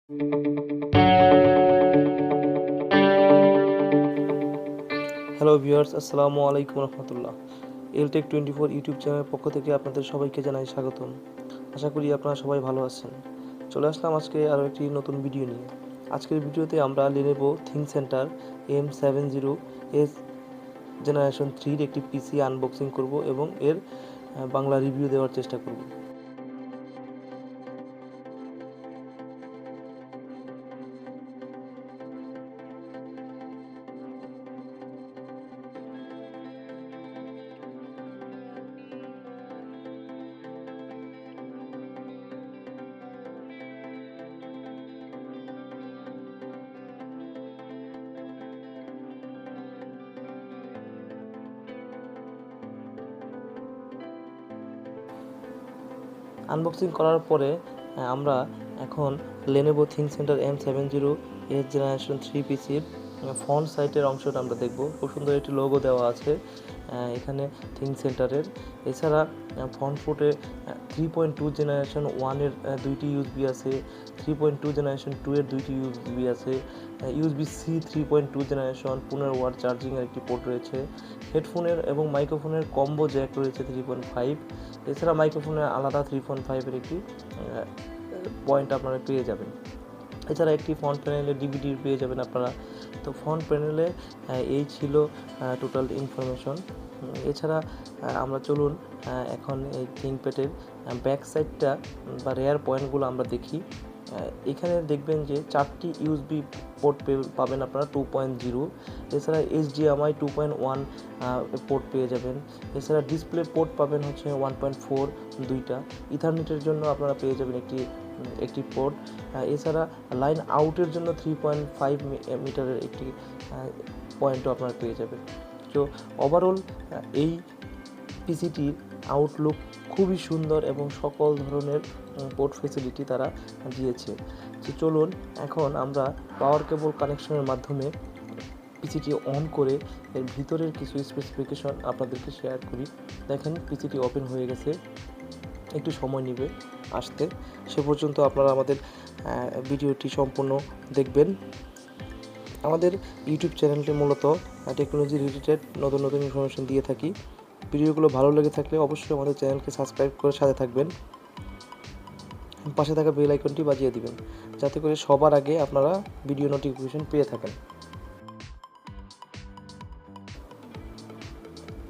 Hello viewers, আসসালামু আলাইকুম রহমতুল্লাহ। এলটেক 24 YouTube চ্যানেলের পক্ষ থেকে আপনাদের সবাইকে জানাই স্বাগতম। আশা করি আপনারা সবাই ভালো আছেন। চলে আসলাম আজকে আরও একটি নতুন ভিডিও নিয়ে। আজকের ভিডিওতে আমরা Lenovo thinkcentre M70s জেনারেশন 3 একটি পিসি আনবক্সিং করব এবং এর বাংলা রিভিউ দেওয়ার চেষ্টা করব। আনবক্সিং করার পরে আমরা এখন Lenovo thinkcentre M70s জেনারেশন 3 পিসির ফ্রন্ট সাইডের অংশটা আমরা দেখব। খুব সুন্দর একটি লোগো দেওয়া আছে এখানে thinkcentre-এর। এছাড়া ফ্রন্ট পোর্টে 3.2 জেনারেশন 1 এর দুইটি ইউএসবি আছে, 3.2 জেনারেশন 2 এর দুইটি ইউএসবি আছে, ইউএসবি-সি 3.2 জেনারেশন 15 ওয়াট চার্জিংয়ের একটি পোর্ট রয়েছে, হেডফোনের এবং মাইক্রোফোনের কম্বো জ্যাক রয়েছে 3.5। এছাড়া মাইক্রোফোনের আলাদা 3.5 এর একটি পয়েন্ট আপনারা পেয়ে যাবেন। এছাড়া একটি ফ্রন্ট প্যানেলে ডিভিডি পেয়ে যাবেন আপনারা। তো ফ্রন্ট প্যানেলে এই ছিল টোটাল ইনফরমেশন। এছাড়া আমরা চলুন এখন এই থিংকপ্যাডের ব্যাক সাইডটা বা রেয়ার পয়েন্টগুলো আমরা দেখি। এখানে দেখবেন যে 4টি ইউএসবি পোর্ট পাবেন আপনারা 2.0। এছাড়া HDMI 2.1 পোর্ট পেয়ে যাবেন। এছাড়া ডিসপ্লে পোর্ট পাবেন হচ্ছে 1.4 দুইটা। ইথারনেটের জন্য আপনারা পেয়ে যাবেন একটি পোর্ট। এছাড়া লাইন আউটের জন্য 3.5 মিটারের একটি পয়েন্টও আপনারা পেয়ে যাবেন। তো ওভারঅল এই পিসিটির আউটলুক খুবই সুন্দর এবং সকল ধরনের পোর্ট ফেসিলিটি তারা দিয়েছে। তো চলুন এখন আমরা পাওয়ার কেবল কানেকশনের মাধ্যমে পিসিটি অন করে এর ভিতরের কিছু স্পেসিফিকেশন আপনাদেরকে শেয়ার করি। দেখেন পিসিটি ওপেন হয়ে গেছে, একটু সময় নেবে আসতে। সে পর্যন্ত আপনারা আমাদের ভিডিওটি সম্পূর্ণ দেখবেন। আমাদের ইউটিউব চ্যানেলটি মূলত টেকনোলজি রিলেটেড নতুন নতুন ইনফরমেশন দিয়ে থাকি। ভিডিওগুলো ভালো লেগে থাকলে অবশ্যই আমাদের চ্যানেলকে সাবস্ক্রাইব করে সাথে থাকবেন, পাশে থাকা বেল আইকনটি বাজিয়ে দিবেন যাতে করে সবার আগে আপনারা ভিডিও নোটিফিকেশন পেয়ে থাকেন।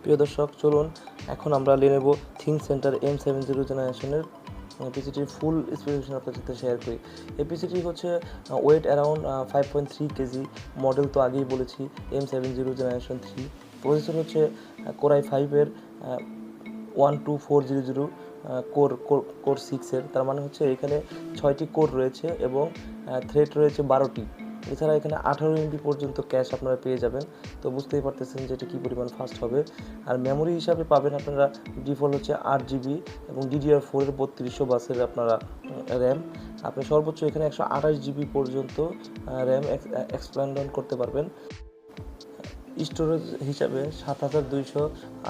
প্রিয় দর্শক, চলুন এখন আমরা Lenovo thinkcentre M70 জেনারেশনের পিসিটির ফুল স্পেসিফিকেশন আপনার সাথে শেয়ার করি। এই পিসিটি হচ্ছে ওয়েট অ্যারাউন্ড 5.3 কেজি। মডেল তো আগেই বলেছি M70 জেনারেশন 3। প্রসেসর হচ্ছে Core i5-এর 12400 কোর 6-এর। তার মানে হচ্ছে এখানে 6টি কোর রয়েছে এবং থ্রেড রয়েছে 12টি। এছাড়া এখানে 18 MB পর্যন্ত ক্যাশ আপনারা পেয়ে যাবেন। তো বুঝতেই পারতেছেন যে এটা কী পরিমাণ ফাস্ট হবে। আর মেমোরি হিসাবে পাবেন আপনারা ডিফল্ট হচ্ছে 8GB এবং DDR4-এর 3200 বাসের আপনারা র্যাম। আপনি সর্বোচ্চ এখানে 128GB পর্যন্ত র্যাম এক্সপ্যান্ড করতে পারবেন। স্টোরেজ হিসাবে 7200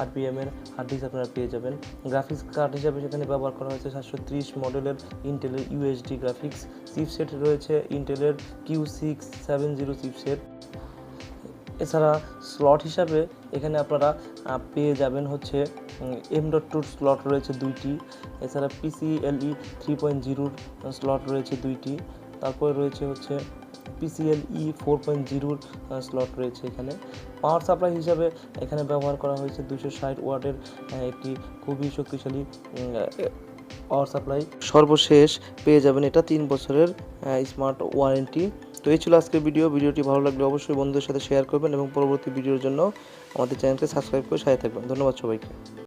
RPM-এর হার্ড ডিস্ক আপনারা পেয়ে যাবেন। গ্রাফিক্স কার্ড হিসাবে সেখানে ব্যবহার করা হয়েছে 730 মডেলের ইন্টেলের UHD গ্রাফিক্স চিপসেট রয়েছে, ইন্টেলের Q670 চিপসেট। এছাড়া স্লট হিসাবে এখানে আপনারা পেয়ে যাবেন হচ্ছে M.2 স্লট রয়েছে 2টি। এছাড়া PCIe 3.0 স্লট রয়েছে 2টি। তারপরে রয়েছে হচ্ছে PCIe 4.0 স্লট রয়েছে এখানে। পাওয়ার সাপ্লাই হিসাবে এখানে ব্যবহার করা হয়েছে 260 ওয়াটের একটি খুবই শক্তিশালী পাওয়ার সাপ্লাই। সর্বশেষ পেয়ে যাবেন এটা 3 বছরের স্মার্ট ওয়ারেন্টি। তো এই ছিল আজকের ভিডিওটি ভালো লাগলে অবশ্যই বন্ধুদের সাথে শেয়ার করবেন এবং পরবর্তী ভিডিওর জন্য আমাদের চ্যানেলকে সাবস্ক্রাইব করে সাথে থাকবেন। ধন্যবাদ সবাইকে।